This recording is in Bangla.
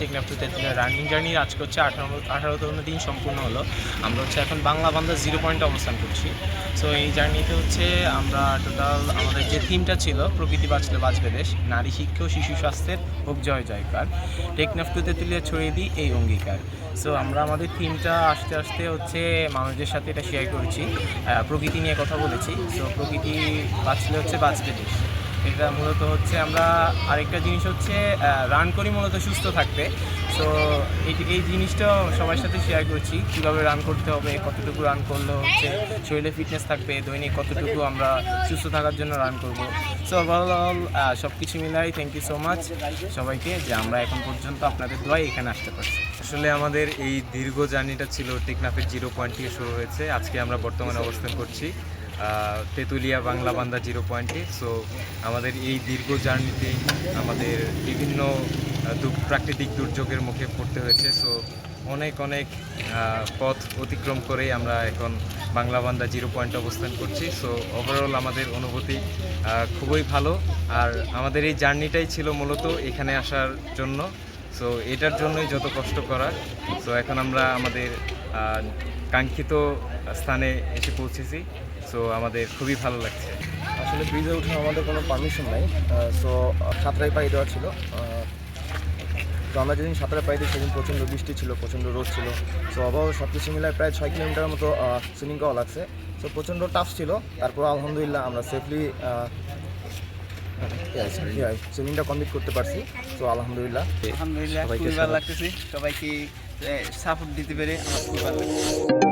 Teknaf to Tetulia running journey আজকে হচ্ছে 18তম দিন সম্পূর্ণ হলো। আমরা হচ্ছে এখন বাংলা বান্দা 0 পয়েন্টে অবস্থান করছি। সো এই জার্নিতে হচ্ছে আমরা টোটাল আমাদের যে থিমটা ছিল প্রকৃতি বাঁচলে বাঁচবে দেশ, নারী শিক্ষা ও শিশু স্বাস্থ্যের হোক জয় জয়কার, টেকনাফ টু তেঁতুলিয়া ছড়িয়ে দিই এই অঙ্গীকার। সো আমরা আমাদের থিমটা আস্তে আস্তে হচ্ছে মানুষদের সাথে এটা শেয়ার করেছি, প্রকৃতি নিয়ে কথা বলেছি। সো প্রকৃতি বাঁচলে হচ্ছে বাঁচবে দেশ, এটা মূলত হচ্ছে আমরা আরেকটা জিনিস হচ্ছে রান করি মূলত সুস্থ থাকতে। সো এই জিনিসটাও সবার সাথে শেয়ার করছি, কীভাবে রান করতে হবে, কতটুকু রান করলে হচ্ছে শরীরে ফিটনেস থাকবে, দৈনিক কতটুকু আমরা সুস্থ থাকার জন্য রান করব। সো ওভারঅল সব কিছু মিলাই থ্যাংক ইউ সো মাচ সবাইকে যে আমরা এখন পর্যন্ত আপনাদের দোয়ায় এখানে আসতে পারছি। আসলে আমাদের এই দীর্ঘ জার্নিটা ছিল টেকনাফের 0 পয়েন্ট থেকে শুরু হয়েছে। আজকে আমরা বর্তমানে অবস্থান করছি তেঁতুলিয়া বাংলা বান্দা 0 পয়েন্টে। সো আমাদের এই দীর্ঘ জার্নিতে আমাদের বিভিন্ন প্রাকৃতিক দুর্যোগের মুখে পড়তে হয়েছে। সো অনেক পথ অতিক্রম করেই আমরা এখন বাংলা বান্দা 0 পয়েন্টে অবস্থান করছি। সো ওভারঅল আমাদের অনুভূতি খুবই ভালো। আর আমাদের এই জার্নিটাই ছিল মূলত এখানে আসার জন্য। সো এটার জন্যই যত কষ্ট করা। সো এখন আমরা আমাদের কাঙ্ক্ষিত স্থানে এসে পৌঁছেছি। সো আমাদের খুবই ভালো লাগছে। আসলে ব্রিজে উঠে আমাদের কোনো পারমিশন নাই। সো সাঁতরাই পাড়ি দেওয়া ছিল। তো আমরা যেদিন সাঁতারে পাড়ি দিই সেদিন প্রচণ্ড বৃষ্টি ছিল, প্রচণ্ড রোদ ছিল। সো অভাবে সব কিছু মিলায় প্রায় 6 কিলোমিটারের মতো সুইমিং করা লাগছে। সো প্রচণ্ড টাফ ছিল। তারপর আলহামদুলিল্লাহ আমরা সেফলি সুইমিংটা কমপ্লিট করতে পারছি। তো আলহামদুলিল্লাহ খুবই ভালো লাগতেছে, সবাইকে সাপোর্ট দিতে পেরে আমার খুব ভালো লাগছে।